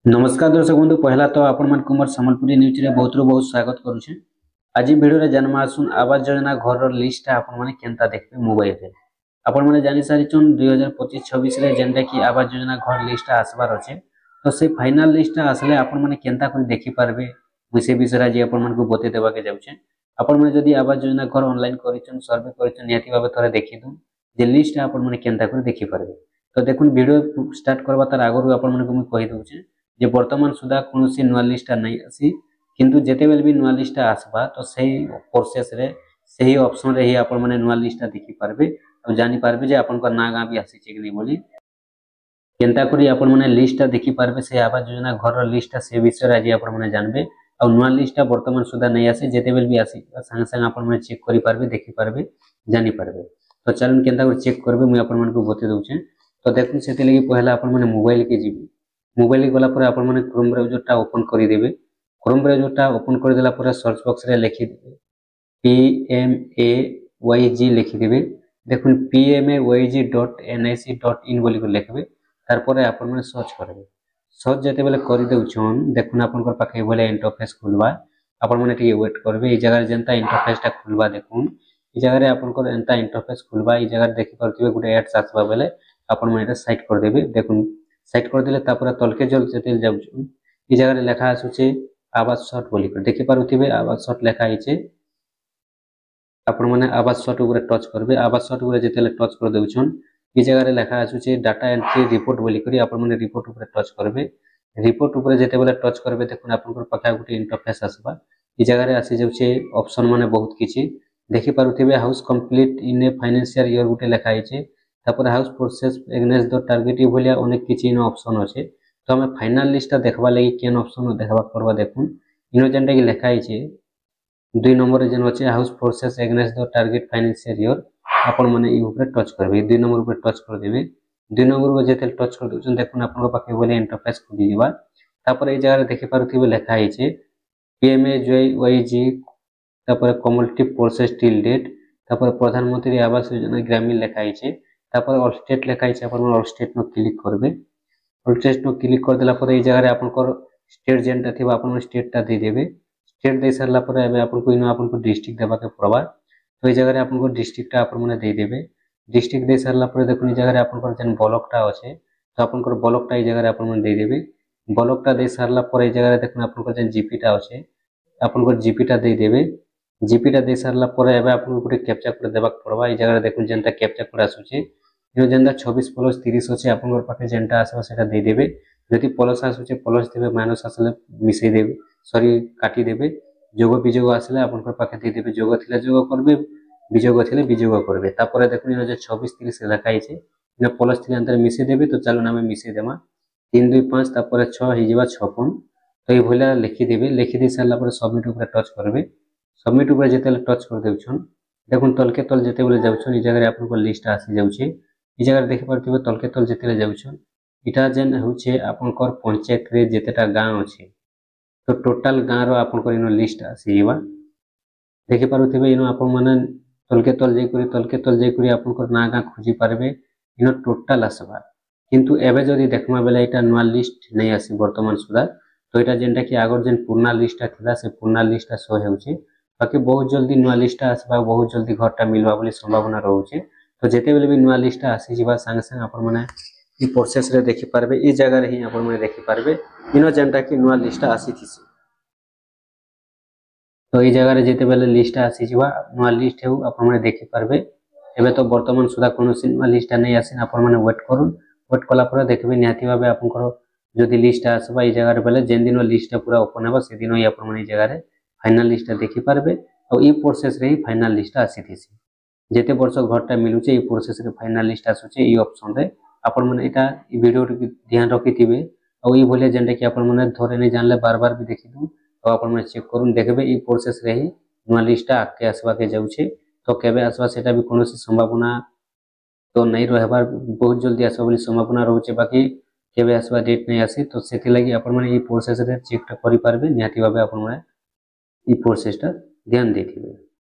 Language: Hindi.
नमस्कार दर्शक बंधु पहला तो आपण मन कुमार संबलपुरी न्यूज रे बहुत बहुत स्वागत करूछे। आज वीडियो रे जन्म आसुन आवास योजना घर रो लिस्ट आपण माने केनता देखबे मोबाइल रे। आपण माने जानि सारी चुन 2025-26 रे जेंटा कि आवास योजना घर लिस्ट आसबार अछि। तो से फाइनल लिस्ट आसले आपण माने केनता कोन देखि पारबे विषय विषय जे आपण मन को बते देबा के जाउछे। आपण माने जदी आवास योजना घर ऑनलाइन करिचन सर्वे करिचन नियति भाबे थरे देखि दु जे लिस्ट आपण माने केनता कोन देखि पारबे। तो देखुन वीडियो स्टार्ट करबा तार आगरु आपण मन को मैं कहि दउछे जे वर्तमान सुधा कोनोसी नुआ लिस्ट नहीं आसी किंतु जेते बेल भी नुआ लिस्ट आसबा तो सही प्रोसेस रे सही ऑप्शन रे ही आपण माने नुआ लिस्ट देखि पारबे और जानि पारबे जे आपण को ना गां भी आसी छै कि नहीं बोली केनता करी आपण माने लिस्ट देखि पारबे से आवास योजना घर रो लिस्ट से विषय रे आज आपण माने जानबे और नुआ लिस्ट वर्तमान सुधा नहीं आसी जेते बेल भी आसी संग संग आपण माने चेक करि पारबे देखि पारबे जानि पारबे। तो चलन केनता करी चेक करबे मैं आपण मन को बते दउछे। तो देखुन सेते लगी पहला आपण माने मोबाइल के जीबे मोबाइल गला पर आपण माने क्रोम ब्राउजर टा ओपन करि देबे। क्रोम ब्राउजर टा ओपन कर देला पर सर्च बॉक्स रे लिखि देबे PMAYG लिखि देबे। देखुन pmayg.nic.in बोली को लिखबे तार पर आपण माने सर्च करबे। सर्च जते बेले करि देउछन देखुन आपण को पाखे बोले इंटरफेस खुलबा आपण माने टिके वेट करबे। ई जगह जनता इंटरफेस टा खुलबा देखुन ई जगह रे आपण को एंता इंटरफेस खुलबा ई जगह देखि परथिबे गुटे एड्स आसबा बेले आपण माने एटा साइड कर देबे। देखुन साइड कर देले तापर तलके जल जेते जाउछु ई जगह रे लेखा आसुचे आवास शॉट बोली कर देखि पारुथिबे आवास शॉट लेखा आइचे आपण माने आवास शॉट ऊपर टच करबे। आवास शॉट ऊपर जेते टच कर देउछन ई जगह रे लेखा आसुचे डाटा एंट्री रिपोर्ट बोली करी आपण माने रिपोर्ट ऊपर टच करबे। रिपोर्ट ऊपर जेते बेले टच करबे देखुन आपण को पाखा गुटे इंटरफेस आसबा ई जगह रे आसी जाउचे ऑप्शन माने बहुत किछि देखि पारुथिबे house complete in a financial year गुटे लेखा आइचे तापर house process against the target भलिया अनेक किछि इन ऑप्शन अछि। तो हमें फाइनल लिस्ट देखबा लागि केन ऑप्शन देखबा करबा देखुन इनो जेंटा कि लेखा आइचे 2 नंबर जेन अछि house process against the target financial year आपण माने ई ऊपर टच करबे। 2 नंबर ऊपर टच कर देबे। 2 नंबर ऊपर जेते टच कर दोछन देखुन आपण पाखे बोले इंटरफेस खुली दिबा तापर ए जगह देखि पारुथिबे लेखा आइचे PMAYG तापर कम्युनिटी प्रोसेस टिल डेट तापर प्रधानमंत्री आवास योजना ग्रामीण लेखा आइचे तापर ऑल स्टेट लेखा आइचे आपण ऑल स्टेट न क्लिक करबे। ऑल स्टेट न क्लिक कर देला पर ए जगह रे आपण को स्टेट जेंटा थिबा आपण स्टेट टा दे देबे। स्टेट दे सरला पर एबे आपण को इनो आपण को डिस्ट्रिक्ट देबा के पड़बा। तो ए जगह रे आपण को डिस्ट्रिक्ट टा आपण माने दे देबे। डिस्ट्रिक्ट दे सरला पर देखुन ए जगह रे आपण को जेन ब्लॉक टा अछि तो आपण को ब्लॉक टा ए जगह रे आपण माने दे देबे। ब्लॉक टा दे सरला पर ए जगह रे देखुन आपण को जेन जीपी टा अछि आपण को जीपी टा दे देबे। जीपी टा दे सरला पर एबे आपण को गुटे कैप्चा कोड देबा के पड़बा। ए जगह रे देखुन जेनता कैप्चा कोड आसुचे यो जेंदा 26+30 अछि आपण को पाखे जेंटा आसबा सेटा दे देबे। जति प्लस आसुचे प्लस देबे माइनस आसले मिसै देबे सॉरी काटी देबे। जोग विजोग आसले आपण को पाखे दे देबे जोग थिले जोग करबे विजोग थिले विजोग करबे। तापर देखुन इनो जे 26-30 लेखा आइचे इनो प्लस थिले अंतर मिसै देबे। तो चलो नामे मिसै देमा 3 2 5 तापर 6 हि जिबा 56 तो ए भलिया लिखि देबे। लिखि दे सरला पर सबमिट ऊपर टच करबे। सबमिट ऊपर जेते टच कर देउछन देखुन तलके तल जेते बेले जाउछन ई जगह रे आपण को लिस्ट आसी जाउछे। ई जगह देखि परथिबे तलके तल जेते जाउछन इटा जेन होउछे आपण को पंचायत रे जेतेटा गांव अछि तो टोटल गांव रो आपण को इनो लिस्ट आसी जेबा। देखि परथिबे इनो आपण माने तलके तल जाई करी आपण को ना गां खोजी पारबे इनो टोटल आसबा। किंतु एबे जदी देखमा बेले इटा नुआ लिस्ट नै आसी वर्तमान सुधा तो इटा जेनटा कि आगर जेन पूर्णा लिस्ट थिला से पूर्णा लिस्ट शो हेउछे बाकी बहुत जल्दी नुआ लिस्ट आसबा बहुत जल्दी घरटा मिलबा बोली संभावना रहउछे। तो जेते बेले भी नुआ लिस्ट आसी जिबा संग संग आपण माने ई प्रोसेस रे देखि पारबे। ई जगह रे ही आपण माने देखि पारबे इनो जेनटा कि नुआ लिस्ट आसी थिसी। तो ई जगह रे जेते बेले लिस्ट आसी जिबा नुआ लिस्ट हेउ आपण माने देखि पारबे। एबे तो वर्तमान सुधा कोनोसी नुआ लिस्ट नै आसी आपण माने वेट करूँ वेट कला पर देखबे निहाती भाबे आपण को जदी लिस्ट आसबा ई जगह रे बेले जेन दिन लिस्ट पूरा ओपन हेबा से दिन ही आपण माने ई जगह रे फाइनल लिस्ट देखि पारबे। और ई प्रोसेस रे ही फाइनल लिस्ट आसी थिसी जेते वर्ष घरटा मिलुचे ई प्रोसेस रे फाइनल लिस्ट आसुचे ई ऑप्शन रे आपण माने एटा ई वीडियो रे ध्यान रखिथिबे। और ई बोले जेंटा कि आपण माने थोरे नै जानले बार बार भी देखिदु तो आपण माने चेक करून देखबे ई प्रोसेस रे ही नुआ लिस्ट आके आसबा के जाउचे। तो केबे आसबा सेटा भी कोनोसी संभावना तो नै रहबार बहुत जल्दी आसबा बोली संभावना रहउचे बाकी केबे आसबा डेट नै आसी। तो सेति लागि आपण माने ई प्रोसेस रे चेक करि पारबे निहाती भाबे आपण माने ई प्रोसेस टा ध्यान देथिबे।